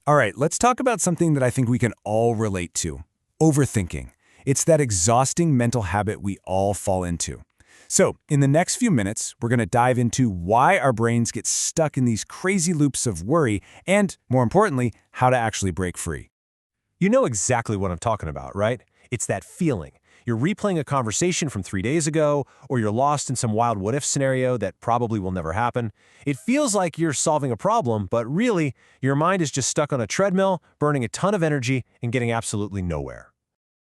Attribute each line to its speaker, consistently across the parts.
Speaker 1: All right, let's talk about something that I think we can all relate to. Overthinking. It's that exhausting mental habit we all fall into. So, in the next few minutes, we're going to dive into why our brains get stuck in these crazy loops of worry and, more importantly, how to actually break free.
Speaker 2: You know exactly what I'm talking about, right? It's that feeling. You're replaying a conversation from 3 days ago, or you're lost in some wild what-if scenario that probably will never happen. It feels like you're solving a problem, but really, your mind is just stuck on a treadmill, burning a ton of energy and getting absolutely nowhere.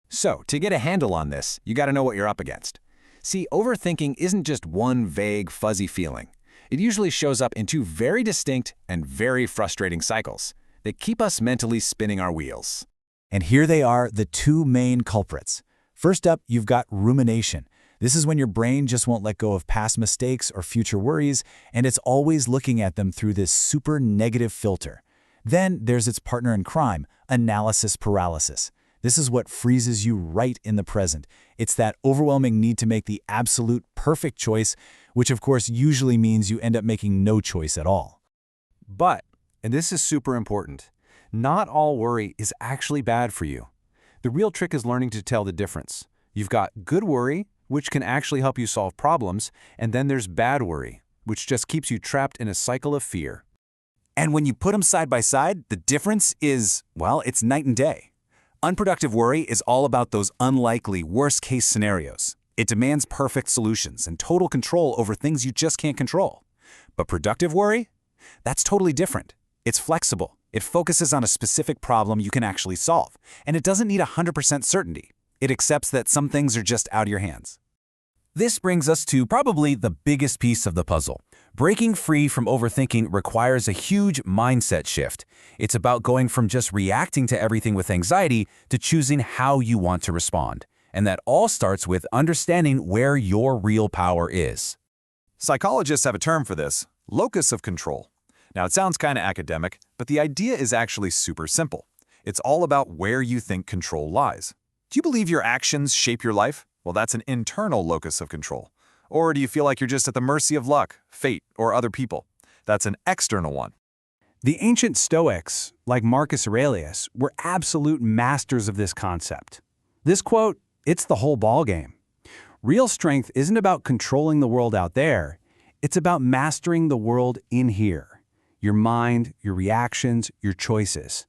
Speaker 3: So, to get a handle on this, you got to know what you're up against. See, overthinking isn't just one vague, fuzzy feeling. It usually shows up in two very distinct and very frustrating cycles that keep us mentally spinning our wheels.
Speaker 4: And here they are, the two main culprits. First up, you've got rumination. This is when your brain just won't let go of past mistakes or future worries, and it's always looking at them through this super negative filter. Then there's its partner in crime, analysis paralysis. This is what freezes you right in the present. It's that overwhelming need to make the absolute perfect choice, which of course usually means you end up making no choice at all.
Speaker 1: But, and this is super important, not all worry is actually bad for you. The real trick is learning to tell the difference. You've got good worry, which can actually help you solve problems, and then there's bad worry, which just keeps you trapped in a cycle of fear.
Speaker 3: And when you put them side by side, the difference is, well, it's night and day. Unproductive worry is all about those unlikely, worst-case scenarios. It demands perfect solutions and total control over things you just can't control. But productive worry? That's totally different. It's flexible. It focuses on a specific problem you can actually solve, and it doesn't need 100% certainty. It accepts that some things are just out of your hands.
Speaker 1: This brings us to probably the biggest piece of the puzzle. Breaking free from overthinking requires a huge mindset shift. It's about going from just reacting to everything with anxiety to choosing how you want to respond. And that all starts with understanding where your real power is.
Speaker 5: Psychologists have a term for this, locus of control. Now, it sounds kind of academic, but the idea is actually super simple. It's all about where you think control lies. Do you believe your actions shape your life? Well, that's an internal locus of control. Or do you feel like you're just at the mercy of luck, fate, or other people? That's an external one.
Speaker 1: The ancient Stoics, like Marcus Aurelius, were absolute masters of this concept. This quote, it's the whole ballgame. Real strength isn't about controlling the world out there. It's about mastering the world in here. Your mind, your reactions, your choices.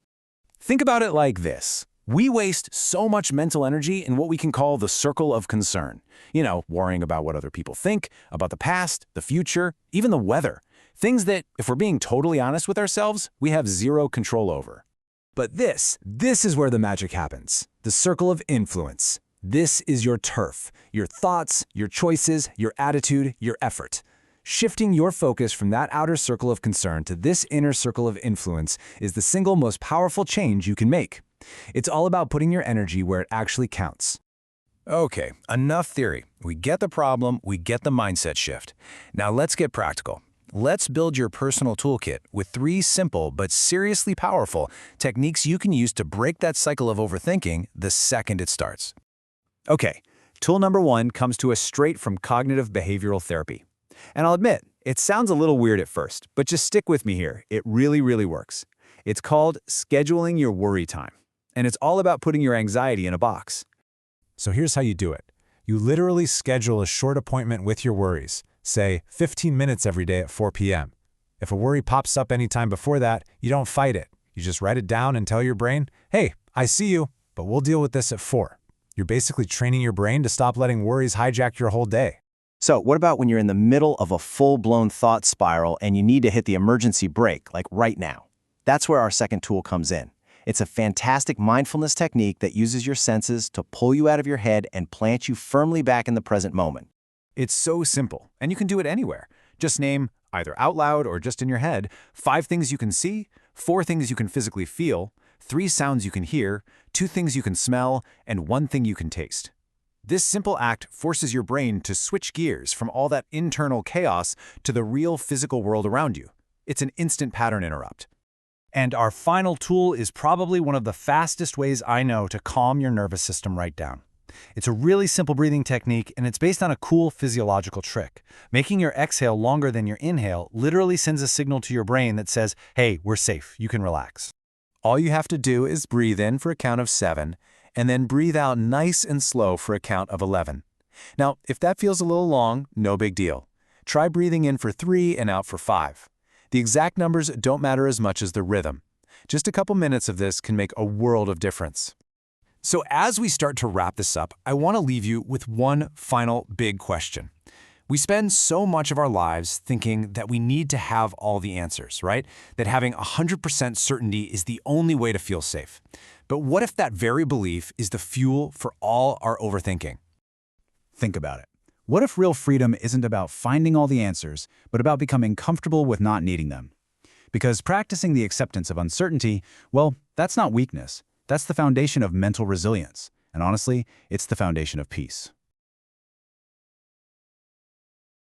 Speaker 1: Think about it like this. We waste so much mental energy in what we can call the circle of concern. You know, worrying about what other people think, about the past, the future, even the weather. Things that, if we're being totally honest with ourselves, we have zero control over. But this is where the magic happens. The circle of influence. This is your turf, your thoughts, your choices, your attitude, your effort. Shifting your focus from that outer circle of concern to this inner circle of influence is the single most powerful change you can make. It's all about putting your energy where it actually counts. Okay, enough theory. We get the problem, we get the mindset shift. Now let's get practical. Let's build your personal toolkit with 3 simple but seriously powerful techniques you can use to break that cycle of overthinking the second it starts. Okay, tool number 1 comes to us straight from cognitive behavioral therapy. And I'll admit, it sounds a little weird at first, but just stick with me here. It really, really works. It's called scheduling your worry time. And it's all about putting your anxiety in a box. So here's how you do it. You literally schedule a short appointment with your worries, say 15 minutes every day at 4 p.m. If a worry pops up anytime before that, you don't fight it. You just write it down and tell your brain, hey, I see you, but we'll deal with this at 4. You're basically training your brain to stop letting worries hijack your whole day.
Speaker 2: So what about when you're in the middle of a full-blown thought spiral and you need to hit the emergency brake, like right now? That's where our second tool comes in. It's a fantastic mindfulness technique that uses your senses to pull you out of your head and plant you firmly back in the present moment.
Speaker 5: It's so simple, and you can do it anywhere. Just name, either out loud or just in your head, 5 things you can see, 4 things you can physically feel, 3 sounds you can hear, 2 things you can smell, and 1 thing you can taste. This simple act forces your brain to switch gears from all that internal chaos to the real physical world around you. It's an instant pattern interrupt. And our final tool is probably one of the fastest ways I know to calm your nervous system right down. It's a really simple breathing technique, and it's based on a cool physiological trick. Making your exhale longer than your inhale literally sends a signal to your brain that says, hey, we're safe, you can relax. All you have to do is breathe in for a count of 7, and then breathe out nice and slow for a count of 11. Now, if that feels a little long, no big deal. Try breathing in for 3 and out for 5. The exact numbers don't matter as much as the rhythm. Just a couple minutes of this can make a world of difference.
Speaker 2: So as we start to wrap this up, I want to leave you with one final big question. We spend so much of our lives thinking that we need to have all the answers, right? That having 100% certainty is the only way to feel safe. But what if that very belief is the fuel for all our overthinking?
Speaker 1: Think about it. What if real freedom isn't about finding all the answers, but about becoming comfortable with not needing them? Because practicing the acceptance of uncertainty, well, that's not weakness. That's the foundation of mental resilience. And honestly, it's the foundation of peace.